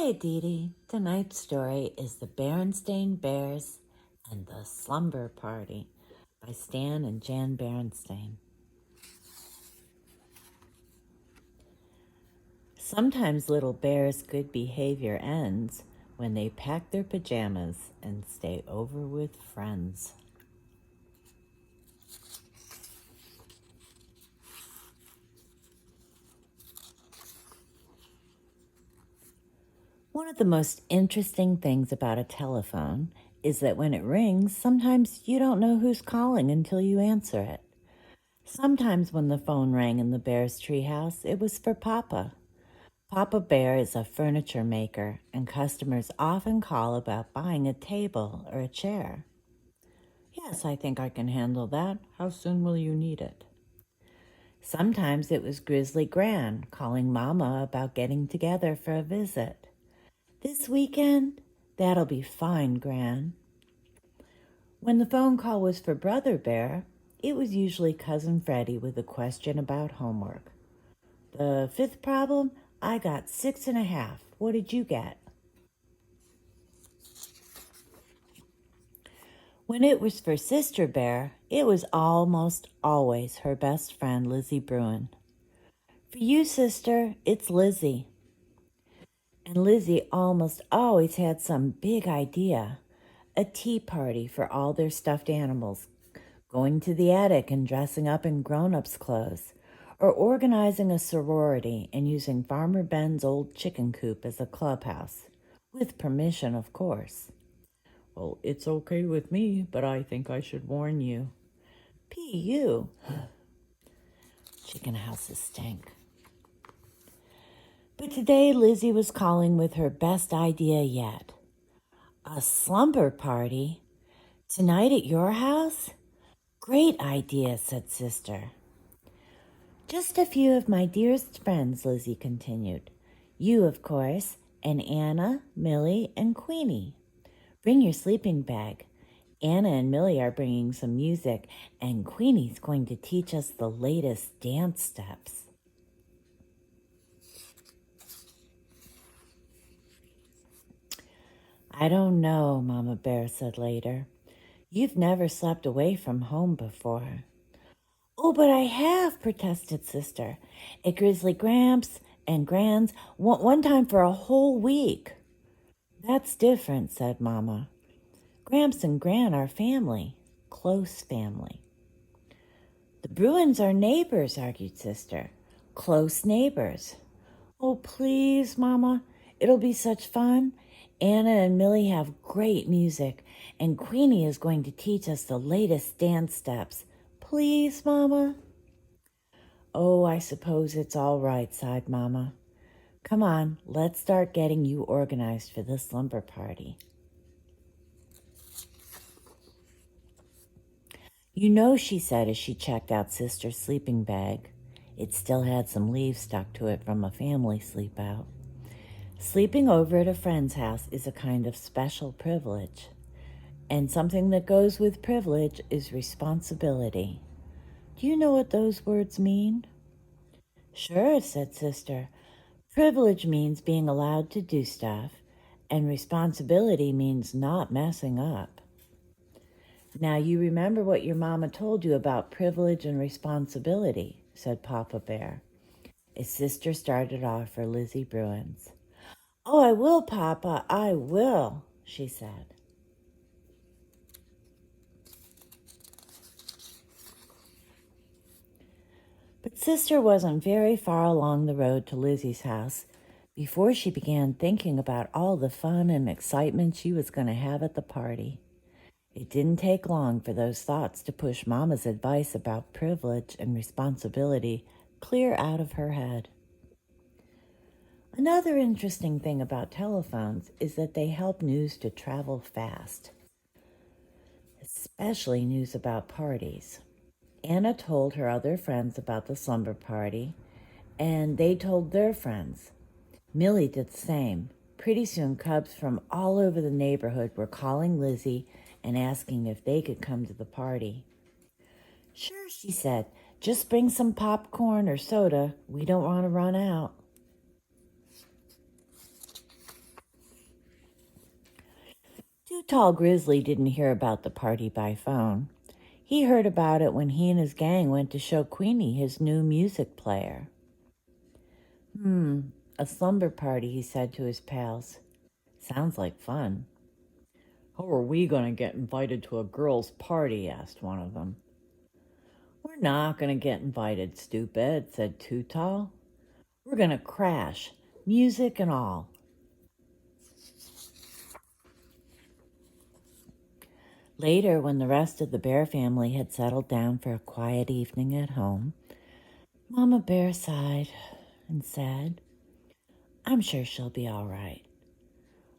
Hi, Aditi. Tonight's story is The Berenstain Bears and the Slumber Party by Stan and Jan Berenstain. Sometimes little bears' good behavior ends when they pack their pajamas and stay over with friends. One of the most interesting things about a telephone is that when it rings, sometimes you don't know who's calling until you answer it. Sometimes when the phone rang in the bear's treehouse, it was for Papa. Papa Bear is a furniture maker, and customers often call about buying a table or a chair. Yes, I think I can handle that. How soon will you need it? Sometimes it was Grizzly Gran calling Mama about getting together for a visit. This weekend? That'll be fine, Gran. When the phone call was for Brother Bear, it was usually Cousin Freddie with a question about homework. The fifth problem? I got 6.5. What did you get? When it was for Sister Bear, it was almost always her best friend, Lizzie Bruin. For you, sister, it's Lizzie. And Lizzie almost always had some big idea. A tea party for all their stuffed animals, going to the attic and dressing up in grown-ups' clothes, or organizing a sorority and using Farmer Ben's old chicken coop as a clubhouse, with permission, of course. Well, it's okay with me, but I think I should warn you. P.U. Chicken houses stink. But today Lizzie was calling with her best idea yet. A slumber party? Tonight at your house? Great idea, said Sister. Just a few of my dearest friends, Lizzie continued. You, of course, and Anna, Millie, and Queenie. Bring your sleeping bag. Anna and Millie are bringing some music, and Queenie's going to teach us the latest dance steps. I don't know, Mama Bear said later. You've never slept away from home before. Oh, but I have, protested Sister. At Grizzly Gramps and Gran's, one time for a whole week. That's different, said Mama. Gramps and Gran are family, close family. The Bruins are neighbors, argued Sister. Close neighbors. Oh, please, Mama. It'll be such fun. Anna and Millie have great music, and Queenie is going to teach us the latest dance steps. Please, Mama. Oh, I suppose it's all right, sighed Mama. Come on, let's start getting you organized for this slumber party. You know, she said as she checked out Sister's sleeping bag. It still had some leaves stuck to it from a family sleep out. Sleeping over at a friend's house is a kind of special privilege. And something that goes with privilege is responsibility. Do you know what those words mean? Sure, said Sister. Privilege means being allowed to do stuff, and responsibility means not messing up. Now, you remember what your mama told you about privilege and responsibility, said Papa Bear, as Sister started off for Lizzie Bruin's. Oh, I will, Papa, I will, she said. But Sister wasn't very far along the road to Lizzie's house before she began thinking about all the fun and excitement she was going to have at the party. It didn't take long for those thoughts to push Mama's advice about privilege and responsibility clear out of her head. Another interesting thing about telephones is that they help news to travel fast, especially news about parties. Anna told her other friends about the slumber party, and they told their friends. Millie did the same. Pretty soon, cubs from all over the neighborhood were calling Lizzie and asking if they could come to the party. Sure, she said. Just bring some popcorn or soda. We don't want to run out. Too Tall Grizzly didn't hear about the party by phone. He heard about it when he and his gang went to show Queenie his new music player. A slumber party, he said to his pals. Sounds like fun. How are we going to get invited to a girls' party? Asked one of them. We're not going to get invited, stupid, said Too Tall. We're going to crash, music and all. Later, when the rest of the bear family had settled down for a quiet evening at home, Mama Bear sighed and said, I'm sure she'll be all right.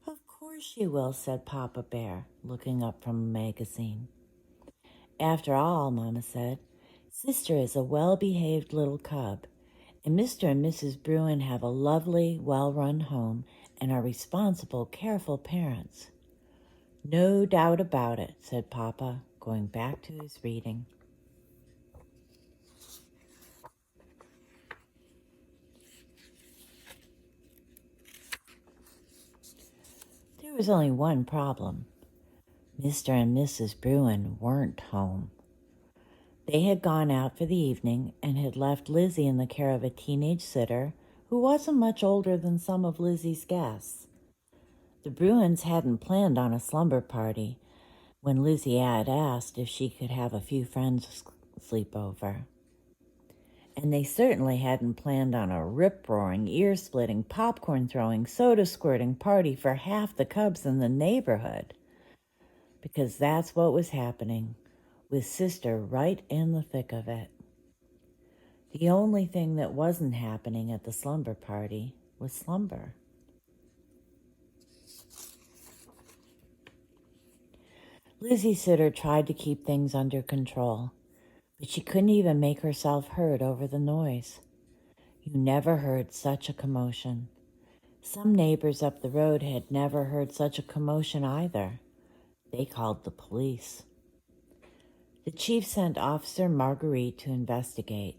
Of course she will, said Papa Bear, looking up from a magazine. After all, Mama said, Sister is a well-behaved little cub, and Mr. and Mrs. Bruin have a lovely, well-run home and are responsible, careful parents. No doubt about it, said Papa, going back to his reading. There was only one problem. Mr. and Mrs. Bruin weren't home. They had gone out for the evening and had left Lizzie in the care of a teenage sitter who wasn't much older than some of Lizzie's guests. The Bruins hadn't planned on a slumber party when Lizzie had asked if she could have a few friends sleep over. And they certainly hadn't planned on a rip-roaring, ear-splitting, popcorn-throwing, soda-squirting party for half the cubs in the neighborhood. Because that's what was happening, with Sister right in the thick of it. The only thing that wasn't happening at the slumber party was slumber. Lizzie's sitter tried to keep things under control, but she couldn't even make herself heard over the noise. You never heard such a commotion. Some neighbors up the road had never heard such a commotion either. They called the police. The chief sent Officer Marguerite to investigate.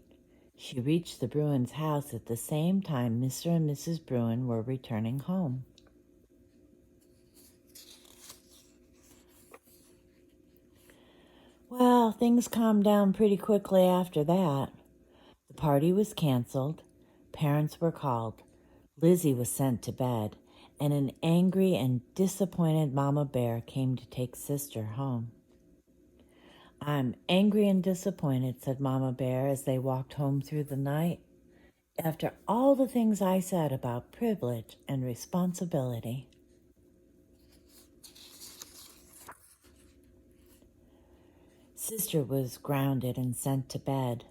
She reached the Bruins' house at the same time Mr. and Mrs. Bruin were returning home. Well, things calmed down pretty quickly after that. The party was canceled, parents were called, Lizzie was sent to bed, and an angry and disappointed Mama Bear came to take Sister home. I'm angry and disappointed, said Mama Bear as they walked home through the night. After all the things I said about privilege and responsibility. Sister was grounded and sent to bed.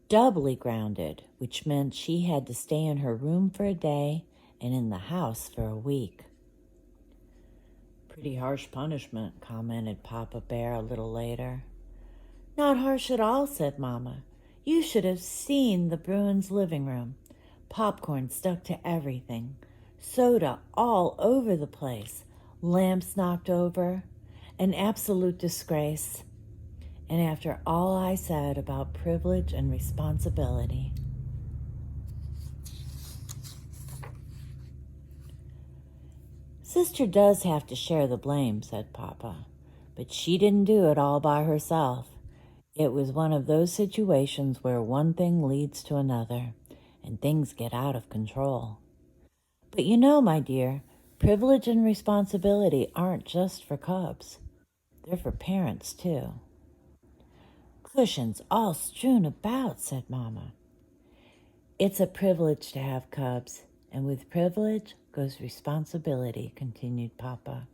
Doubly grounded, which meant she had to stay in her room for a day and in the house for a week. Pretty harsh punishment, commented Papa Bear a little later. Not harsh at all, said Mama. You should have seen the Bruins' living room. Popcorn stuck to everything. Soda all over the place. Lamps knocked over. An absolute disgrace. And after all I said about privilege and responsibility. Sister does have to share the blame, said Papa. But she didn't do it all by herself. It was one of those situations where one thing leads to another, and things get out of control. But you know, my dear, privilege and responsibility aren't just for cubs. They're for parents, too. Cushions all strewn about, said Mama. It's a privilege to have cubs, and with privilege goes responsibility, continued Papa.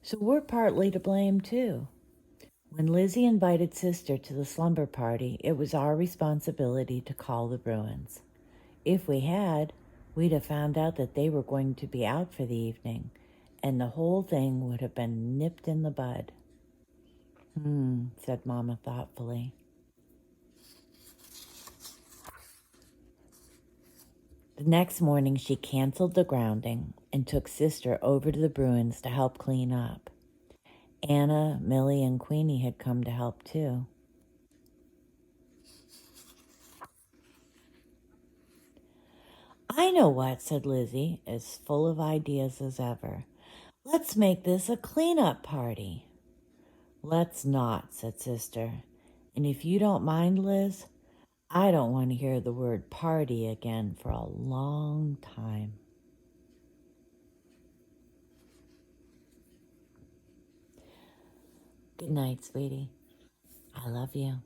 So we're partly to blame, too. When Lizzie invited Sister to the slumber party, it was our responsibility to call the Bruins. If we had, we'd have found out that they were going to be out for the evening, and the whole thing would have been nipped in the bud. Said Mama thoughtfully. The next morning she canceled the grounding and took Sister over to the Bruins to help clean up. Anna, Millie, and Queenie had come to help too. I know what, said Lizzie, as full of ideas as ever. Let's make this a cleanup party. Let's not, said Sister. And if you don't mind, Liz, I don't want to hear the word party again for a long time. Good night, sweetie. I love you.